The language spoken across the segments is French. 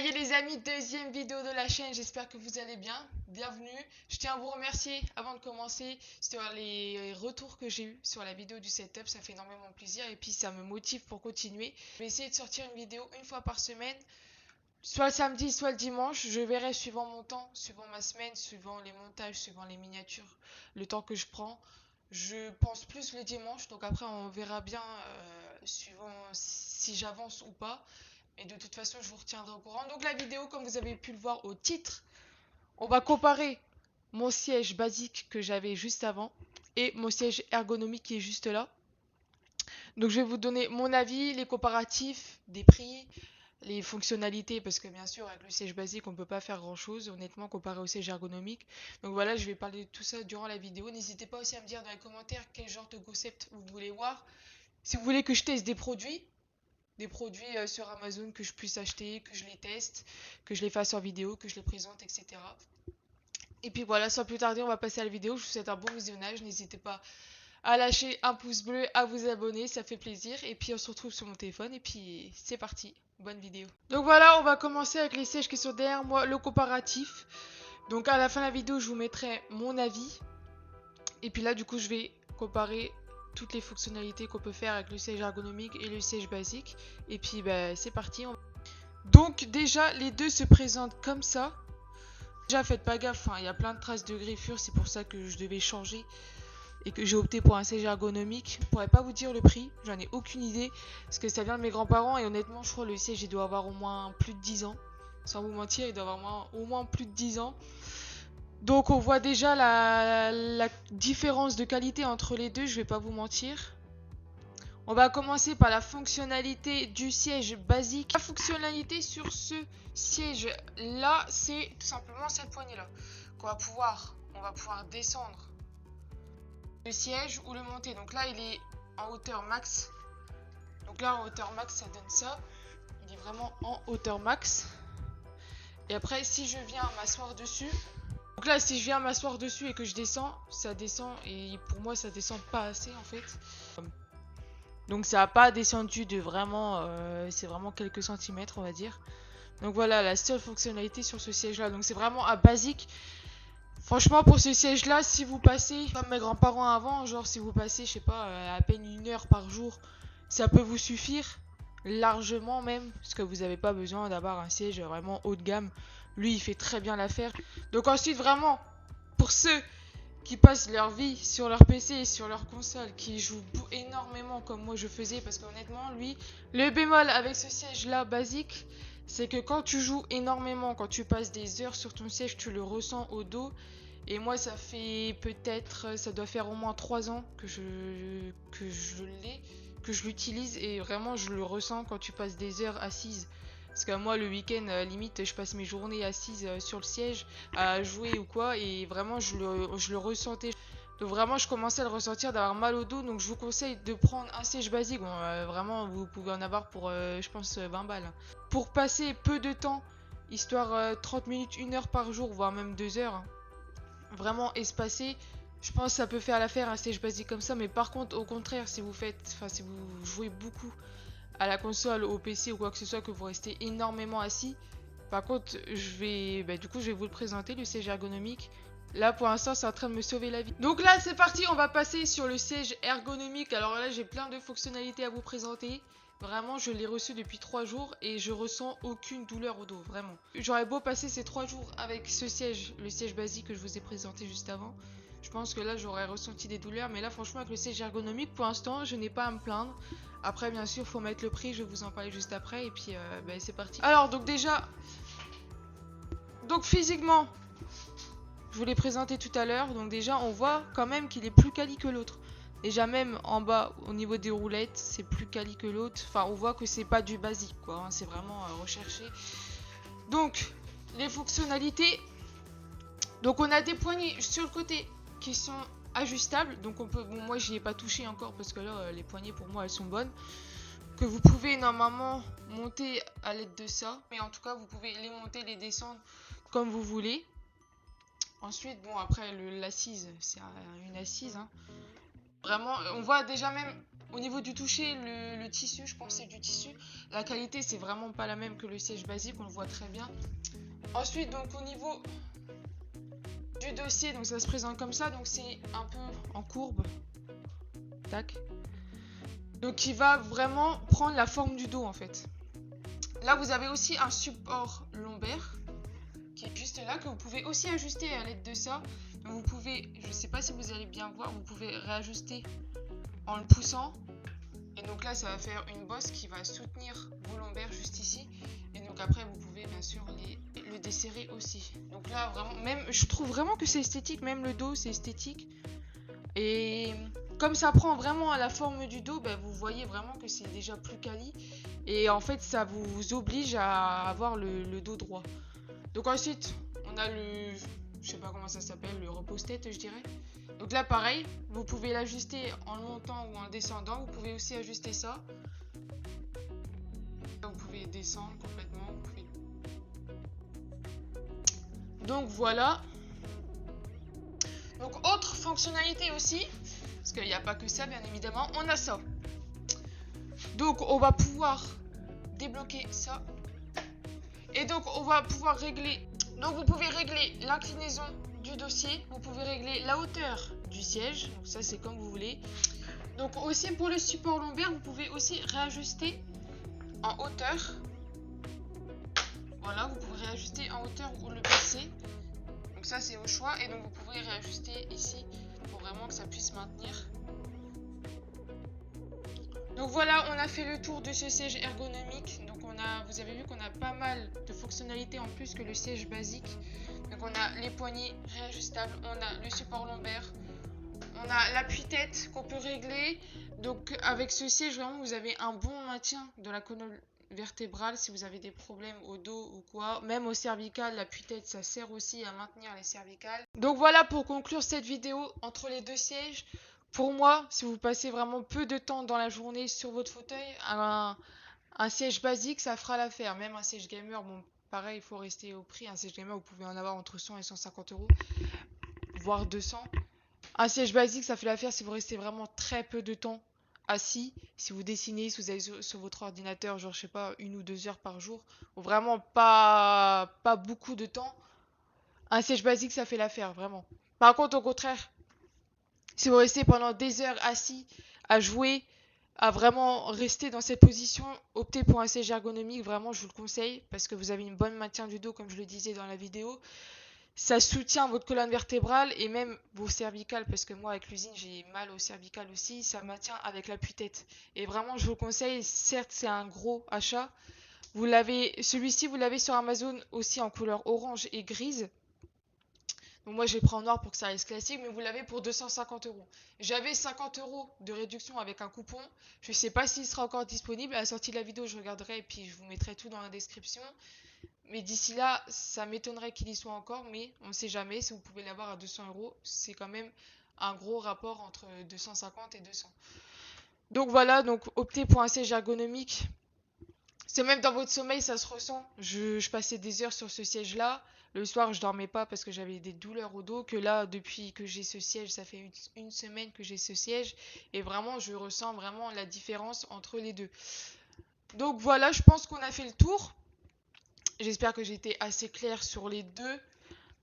y est les amis, deuxième vidéo de la chaîne, j'espère que vous allez bien, bienvenue. Je tiens à vous remercier avant de commencer sur les retours que j'ai eu sur la vidéo du setup, ça fait énormément plaisir et puis ça me motive pour continuer. Je vais essayer de sortir une vidéo une fois par semaine, soit le samedi, soit le dimanche, je verrai suivant mon temps, suivant ma semaine, suivant les montages, suivant les miniatures, le temps que je prends. Je pense plus le dimanche, donc après on verra bien suivant si j'avance ou pas. Et de toute façon, je vous retiendrai au courant. Donc la vidéo, comme vous avez pu le voir au titre, on va comparer mon siège basique que j'avais juste avant et mon siège ergonomique qui est juste là. Donc je vais vous donner mon avis, les comparatifs, des prix, les fonctionnalités, parce que bien sûr, avec le siège basique, on ne peut pas faire grand-chose, honnêtement, comparé au siège ergonomique. Donc voilà, je vais parler de tout ça durant la vidéo. N'hésitez pas aussi à me dire dans les commentaires quel genre de concept vous voulez voir. Si vous voulez que je teste des produits sur Amazon que je puisse acheter, que je les teste, que je les fasse en vidéo, que je les présente, etc. Et puis voilà, sans plus tarder, on va passer à la vidéo. Je vous souhaite un bon visionnage. N'hésitez pas à lâcher un pouce bleu, à vous abonner, ça fait plaisir. Et puis on se retrouve sur mon téléphone. Et puis c'est parti, bonne vidéo. Donc voilà, on va commencer avec les sièges qui sont derrière moi, le comparatif. Donc à la fin de la vidéo, je vous mettrai mon avis. Et puis là, du coup, je vais comparer toutes les fonctionnalités qu'on peut faire avec le siège ergonomique et le siège basique. Et puis bah, c'est parti. Donc déjà les deux se présentent comme ça. Déjà faites pas gaffe, il y a plein de traces de griffures, c'est pour ça que je devais changer et que j'ai opté pour un siège ergonomique. Je pourrais pas vous dire le prix, j'en ai aucune idée parce que ça vient de mes grands-parents et honnêtement je crois que le siège il doit avoir au moins plus de 10 ans. Sans vous mentir, il doit avoir au moins plus de 10 ans. Donc on voit déjà la différence de qualité entre les deux, je vais pas vous mentir. On va commencer par la fonctionnalité du siège basique. La fonctionnalité sur ce siège là, c'est tout simplement cette poignée là qu'on va pouvoir, on va pouvoir descendre le siège ou le monter. Donc là, il est en hauteur max. Donc là, en hauteur max, ça donne ça. Il est vraiment en hauteur max. Et après, si je viens m'asseoir dessus, donc là, si je viens m'asseoir dessus et que je descends, ça descend et pour moi, ça descend pas assez en fait. Donc ça n'a pas descendu de vraiment, c'est vraiment quelques centimètres on va dire. Donc voilà la seule fonctionnalité sur ce siège là. Donc c'est vraiment à basique. Franchement pour ce siège là, si vous passez comme mes grands-parents avant, genre si vous passez je sais pas à peine 1 heure par jour, ça peut vous suffire largement même. Parce que vous n'avez pas besoin d'avoir un siège vraiment haut de gamme. Lui il fait très bien l'affaire. Donc ensuite vraiment pour ceux qui passent leur vie sur leur PC et sur leur console, qui jouent énormément comme moi je faisais, parce qu'honnêtement, lui, le bémol avec ce siège-là basique, c'est que quand tu joues énormément, quand tu passes des heures sur ton siège, tu le ressens au dos. Et moi, ça fait peut-être, ça doit faire au moins 3 ans que je l'ai, que je l'utilise, et vraiment, je le ressens quand tu passes des heures assises. Parce que moi, le week-end, limite, je passe mes journées assises sur le siège à jouer ou quoi. Et vraiment, je le ressentais. Donc vraiment, je commençais à le ressentir, d'avoir mal au dos. Donc je vous conseille de prendre un siège basique. Bon, vraiment, vous pouvez en avoir pour, je pense, 20 balles. Pour passer peu de temps, histoire 30 minutes, 1 heure par jour, voire même 2 heures. Vraiment espacé. Je pense que ça peut faire l'affaire un siège basique comme ça. Mais par contre, au contraire, si vous jouez beaucoup à la console, au PC ou quoi que ce soit, que vous restez énormément assis. Par contre, je vais vous le présenter, le siège ergonomique. Là, pour l'instant, c'est en train de me sauver la vie. Donc là, c'est parti, on va passer sur le siège ergonomique. Alors là, j'ai plein de fonctionnalités à vous présenter. Vraiment, je l'ai reçu depuis 3 jours et je ressens aucune douleur au dos, vraiment. J'aurais beau passer ces 3 jours avec ce siège, le siège basique que je vous ai présenté juste avant. Je pense que là, j'aurais ressenti des douleurs. Mais là, franchement, avec le siège ergonomique, pour l'instant, je n'ai pas à me plaindre. Après, bien sûr, il faut mettre le prix. Je vais vous en parler juste après. Et puis, c'est parti. Alors, donc déjà... Donc, physiquement, je vous l'ai présenté tout à l'heure. Donc déjà, on voit quand même qu'il est plus quali que l'autre. Déjà, même en bas, au niveau des roulettes, c'est plus quali que l'autre. Enfin, on voit que c'est pas du basique, quoi. Hein, c'est vraiment recherché. Donc, les fonctionnalités... Donc, on a des poignées sur le côté qui sont ajustables, donc on peut, bon moi j'y ai pas touché encore parce que là les poignées pour moi elles sont bonnes, que vous pouvez normalement monter à l'aide de ça, mais en tout cas vous pouvez les monter, les descendre comme vous voulez. Ensuite l'assise, c'est une assise hein. Vraiment on voit déjà même Au niveau du toucher, le tissu, je pense que c'est du tissu. La qualité, c'est vraiment pas la même que le siège basique, on le voit très bien. Ensuite, donc au niveau du dossier, donc ça se présente comme ça, donc c'est un peu en courbe. Tac. Donc il va vraiment prendre la forme du dos en fait. Là, vous avez aussi un support lombaire qui est juste là, que vous pouvez aussi ajuster à l'aide de ça. Donc vous pouvez, je sais pas si vous allez bien voir, vous pouvez réajuster en le poussant. Et donc là, ça va faire une bosse qui va soutenir vos lombaires juste ici. Et donc après, vous pouvez bien sûr le desserrer aussi. Donc là, vraiment, même, je trouve vraiment que c'est esthétique. Même le dos, c'est esthétique. Et comme ça prend vraiment à la forme du dos, ben, vous voyez vraiment que c'est déjà plus quali. Et en fait, ça vous oblige à avoir le dos droit. Donc ensuite, on a je sais pas comment ça s'appelle, le repose-tête, je dirais. Donc là, pareil, vous pouvez l'ajuster en montant ou en descendant. Vous pouvez aussi ajuster ça. Vous pouvez descendre complètement. Donc voilà. Donc autre fonctionnalité aussi, parce qu'il n'y a pas que ça, bien évidemment, on a ça. Donc on va pouvoir débloquer ça. Et donc on va pouvoir régler. Donc vous pouvez régler l'inclinaison du dossier, vous pouvez régler la hauteur du siège, donc ça c'est comme vous voulez. Donc aussi pour le support lombaire, vous pouvez aussi réajuster en hauteur. Voilà, vous pouvez réajuster en hauteur ou le baisser. Donc ça c'est au choix et donc vous pouvez réajuster ici pour vraiment que ça puisse maintenir. Donc voilà, on a fait le tour de ce siège ergonomique. Donc vous avez vu qu'on a pas mal de fonctionnalités en plus que le siège basique. Donc on a les poignées réajustables, on a le support lombaire, on a l'appui-tête qu'on peut régler. Donc avec ce siège, vraiment, vous avez un bon maintien de la colonne vertébrale si vous avez des problèmes au dos ou quoi. Même au cervical, l'appui-tête, ça sert aussi à maintenir les cervicales. Donc voilà pour conclure cette vidéo entre les deux sièges. Pour moi, si vous passez vraiment peu de temps dans la journée sur votre fauteuil, un siège basique, ça fera l'affaire. Même un siège gamer, bon, pareil, il faut rester au prix. Un siège gamer, vous pouvez en avoir entre 100 et 150 euros, voire 200. Un siège basique, ça fait l'affaire si vous restez vraiment très peu de temps assis. Si vous dessinez, si vous allez sur votre ordinateur, genre, je sais pas, 1 ou 2 heures par jour, ou vraiment pas beaucoup de temps. Un siège basique, ça fait l'affaire, vraiment. Par contre, au contraire, si vous restez pendant des heures assis à jouer, à vraiment rester dans cette position, optez pour un siège ergonomique, vraiment je vous le conseille, parce que vous avez une bonne maintien du dos, comme je le disais dans la vidéo. Ça soutient votre colonne vertébrale et même vos cervicales, parce que moi avec l'usine j'ai mal aux cervicales aussi, ça maintient avec l'appui-tête. Et vraiment je vous le conseille, certes c'est un gros achat. Celui-ci vous l'avez sur Amazon aussi en couleur orange et grise. Donc moi, je l'ai pris en noir pour que ça reste classique, mais vous l'avez pour 250 euros. J'avais 50 euros de réduction avec un coupon. Je ne sais pas s'il sera encore disponible. À la sortie de la vidéo, je regarderai et puis je vous mettrai tout dans la description. Mais d'ici là, ça m'étonnerait qu'il y soit encore, mais on ne sait jamais. Si vous pouvez l'avoir à 200 euros, c'est quand même un gros rapport entre 250 et 200. Donc voilà, donc optez pour un siège ergonomique. C'est même dans votre sommeil, ça se ressent. Je passais des heures sur ce siège-là. Le soir, je dormais pas parce que j'avais des douleurs au dos. Que là, depuis que j'ai ce siège, ça fait une semaine que j'ai ce siège. Et vraiment, je ressens vraiment la différence entre les deux. Donc voilà, je pense qu'on a fait le tour. J'espère que j'ai été assez claire sur les deux.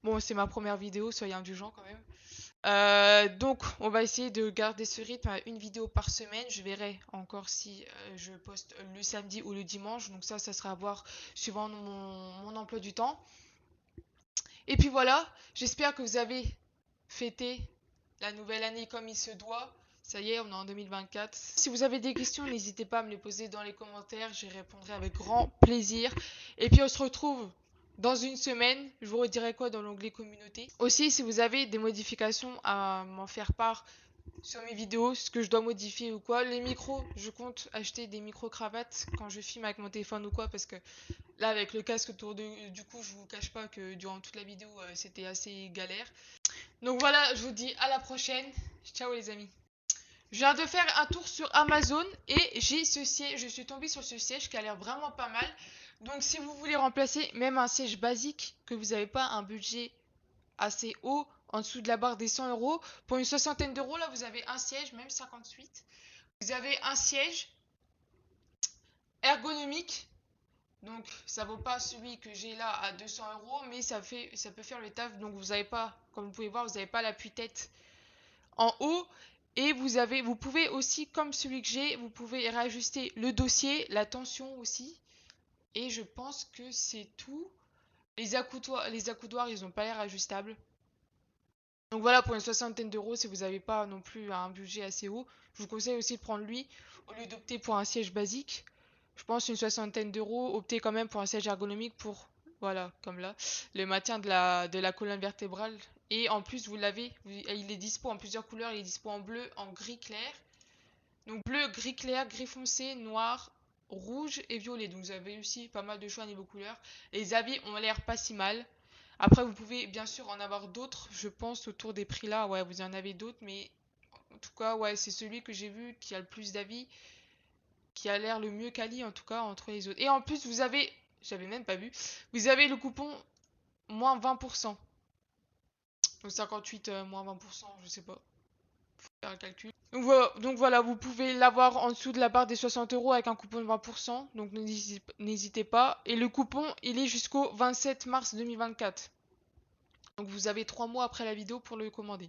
Bon, c'est ma première vidéo, soyez indulgents quand même. Donc, on va essayer de garder ce rythme à une vidéo par semaine. Je verrai encore si je poste le samedi ou le dimanche. Donc ça sera à voir suivant mon emploi du temps. Et puis voilà, j'espère que vous avez fêté la nouvelle année comme il se doit. Ça y est, on est en 2024. Si vous avez des questions, n'hésitez pas à me les poser dans les commentaires. J'y répondrai avec grand plaisir. Et puis on se retrouve dans une semaine. Je vous redirai quoi dans l'onglet communauté. Aussi, si vous avez des modifications à m'en faire part sur mes vidéos, ce que je dois modifier ou quoi. Les micros, je compte acheter des micro-cravates quand je filme avec mon téléphone ou quoi, parce que là, avec le casque autour du cou, je vous cache pas que durant toute la vidéo, c'était assez galère. Donc voilà, je vous dis à la prochaine. Ciao les amis. Je viens de faire un tour sur Amazon et j'ai ce siège, je suis tombée sur ce siège qui a l'air vraiment pas mal. Donc si vous voulez remplacer même un siège basique, que vous n'avez pas un budget assez haut, en dessous de la barre des 100 euros, pour une soixantaine d'euros, là vous avez un siège, même 58. Vous avez un siège ergonomique. Donc ça vaut pas celui que j'ai là à 200 €, mais ça peut faire le taf. Donc vous n'avez pas, comme vous pouvez voir, vous n'avez pas l'appui-tête en haut. Et vous pouvez aussi, comme celui que j'ai, vous pouvez réajuster le dossier, la tension aussi. Et je pense que c'est tout. Les accoudoirs, ils n'ont pas l'air ajustables. Donc voilà, pour une soixantaine d'euros, si vous n'avez pas non plus un budget assez haut, je vous conseille aussi de prendre lui au lieu d'opter pour un siège basique. Je pense une soixantaine d'euros, optez quand même pour un siège ergonomique pour, voilà, comme là, le maintien de la colonne vertébrale. Et en plus, il est dispo en plusieurs couleurs, il est dispo en bleu, en gris clair. Donc bleu, gris clair, gris foncé, noir, rouge et violet. Donc vous avez aussi pas mal de choix niveau couleur. Les habits ont l'air pas si mal. Après, vous pouvez bien sûr en avoir d'autres, je pense, autour des prix là. Ouais, vous en avez d'autres, mais en tout cas, ouais, c'est celui que j'ai vu qui a le plus d'avis, qui a l'air le mieux quali en tout cas entre les autres. Et en plus, j'avais même pas vu, vous avez le coupon moins 20%. Donc 58 moins 20%, je sais pas. Faut faire un calcul. Donc voilà, vous pouvez l'avoir en dessous de la barre des 60 € avec un coupon de 20%. Donc n'hésitez pas. Et le coupon, il est jusqu'au 27 mars 2024. Donc vous avez 3 mois après la vidéo pour le commander.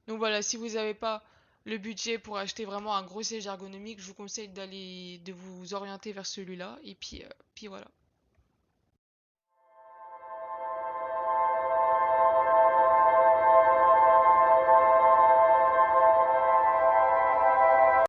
Donc voilà, si vous n'avez pas le budget pour acheter vraiment un gros siège ergonomique, je vous conseille de vous orienter vers celui-là. Et puis voilà.